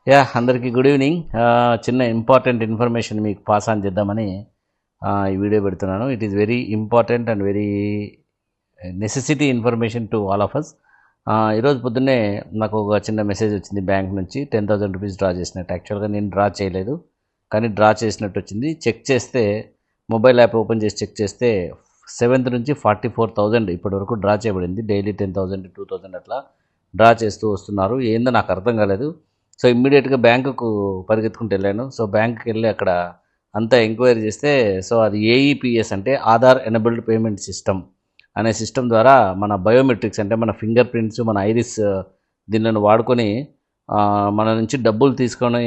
అందరికీ good evening. చిన్న important information మీకు పాస్ ఆన్ చేద్దామని ఈ వీడియో పెడుతున్నాను. It is very important and very necessity information to all of us. ఈరోజు పొద్దున్నే నాకు ఒక చిన్న మెసేజ్ వచ్చింది బ్యాంక్ నుంచి. 10,000 రూపీస్ డ్రా చేసినట్టు. యాక్చువల్గా నేను డ్రా చేయలేదు, కానీ డ్రా చేసినట్టు వచ్చింది. చెక్ చేస్తే మొబైల్ యాప్ ఓపెన్ చేసి చెక్ చేస్తే 7th నుంచి 44,000 ఇప్పటి వరకు డ్రా చేయబడింది. డైలీ 10,000 2,000 అట్లా డ్రా చేస్తూ వస్తున్నారు. ఏందో నాకు అర్థం కాలేదు. సో ఇమ్మీడియట్గా బ్యాంకుకు పరిగెత్తుకుంటూ వెళ్ళాను. సో బ్యాంకుకి వెళ్ళి అక్కడ అంతా ఎంక్వైరీ చేస్తే సో అది ఏఈపిఎస్ అంటే ఆధార్ ఎనబుల్డ్ పేమెంట్ సిస్టమ్ అనే సిస్టమ్ ద్వారా మన బయోమెట్రిక్స్ అంటే మన ఫింగర్ ప్రింట్స్, మన ఐరిస్ దీనిని వాడుకొని మన నుంచి డబ్బులు తీసుకొని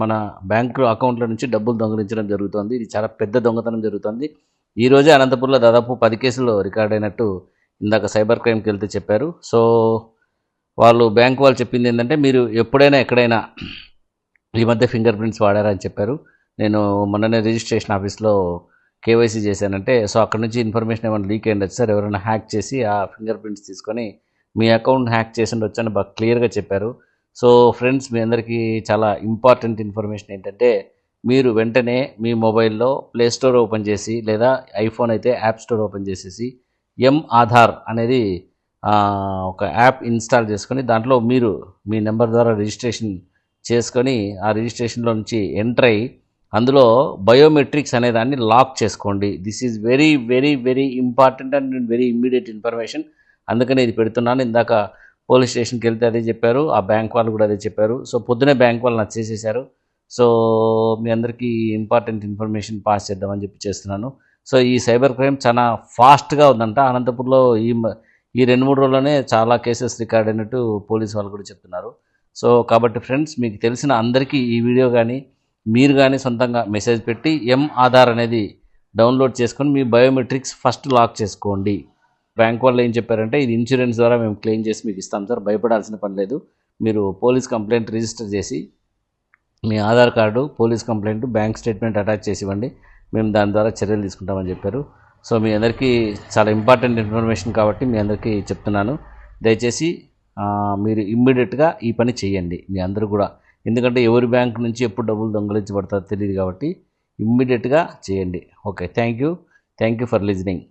మన బ్యాంకు అకౌంట్ల నుంచి డబ్బులు దొంగిలించడం జరుగుతుంది. ఇది చాలా పెద్ద దొంగతనం జరుగుతుంది. ఈరోజే అనంతపూర్లో దాదాపు 10 కేసులు రికార్డ్ అయినట్టు ఇందాక సైబర్ క్రైమ్కి వెళ్తే చెప్పారు. సో బ్యాంక్ వాళ్ళు చెప్పింది ఏంటంటే, మీరు ఎప్పుడైనా ఎక్కడైనా ఈ మధ్య ఫింగర్ ప్రింట్స్ వాడారని చెప్పారు. నేను మొన్ననే రిజిస్ట్రేషన్ ఆఫీస్లో కేవైసీ చేశానంటే, సో అక్కడ నుంచి ఇన్ఫర్మేషన్ ఏమైనా లీక్ అయ్యిండొచ్చు సార్, ఎవరైనా హ్యాక్ చేసి ఆ ఫింగర్ ప్రింట్స్ తీసుకొని మీ అకౌంట్ హ్యాక్ చేసి ఉండొచ్చు అని బాగా క్లియర్గా చెప్పారు. సో ఫ్రెండ్స్, మీ అందరికీ చాలా ఇంపార్టెంట్ ఇన్ఫర్మేషన్ ఏంటంటే, మీరు వెంటనే మీ మొబైల్లో ప్లే స్టోర్ ఓపెన్ చేసి, లేదా ఐఫోన్ అయితే యాప్ స్టోర్ ఓపెన్ చేసేసి ఆధార్ అనేది ఒక యాప్ ఇన్స్టాల్ చేసుకొని దాంట్లో మీరు మీ నెంబర్ ద్వారా రిజిస్ట్రేషన్ చేసుకొని ఆ రిజిస్ట్రేషన్లో నుంచి ఎంటర్ అయ్యి అందులో బయోమెట్రిక్స్ అనే దాన్ని లాక్ చేసుకోండి. This is very very very important and very immediate information. అందుకని ఇది పెడుతున్నాను. ఇందాక పోలీస్ స్టేషన్కి వెళ్తే అదే చెప్పారు, ఆ బ్యాంక్ వాళ్ళు కూడా అదే చెప్పారు. సో పొద్దునే బ్యాంక్ వాళ్ళు నాకు చేసేసారు. సో మీ అందరికీ ఇంపార్టెంట్ ఇన్ఫర్మేషన్ పాస్ చేద్దామని చెప్పి చేస్తున్నాను. సో ఈ సైబర్ క్రైమ్ చాలా ఫాస్ట్గా ఉందంట. అనంతపూర్లో ఈ 2-3 రోజుల్లోనే చాలా కేసెస్ రికార్డ్ అయినట్టు పోలీసు వాళ్ళు కూడా చెప్తున్నారు. సో కాబట్టి ఫ్రెండ్స్, మీకు తెలిసిన అందరికీ ఈ వీడియో కానీ మీరు కానీ సొంతంగా మెసేజ్ పెట్టి ఆధార్ అనేది డౌన్లోడ్ చేసుకొని మీ బయోమెట్రిక్స్ ఫస్ట్ లాక్ చేసుకోండి. బ్యాంక్ వాళ్ళు ఏం చెప్పారంటే, ఇది ఇన్సూరెన్స్ ద్వారా మేము క్లెయిమ్ చేసి మీకు ఇస్తాం సార్, భయపడాల్సిన పని లేదు, మీరు పోలీస్ కంప్లైంట్ రిజిస్టర్ చేసి మీ Aadhaar card, police complaint, bank statement attach చేసి ఇవ్వండి, మేము దాని ద్వారా చర్యలు తీసుకుంటామని చెప్పారు. సో మీ అందరికీ చాలా ఇంపార్టెంట్ ఇన్ఫర్మేషన్ కాబట్టి మీ అందరికీ చెప్తున్నాను. దయచేసి మీరు ఇమ్మీడియట్గా ఈ పని చేయండి మీ అందరూ కూడా. ఎందుకంటే ఎవరి బ్యాంక్ నుంచి ఎప్పుడు డబ్బులు దొంగలించబడతారో తెలియదు కాబట్టి ఇమ్మీడియట్గా చేయండి. Okay, thank you for listening.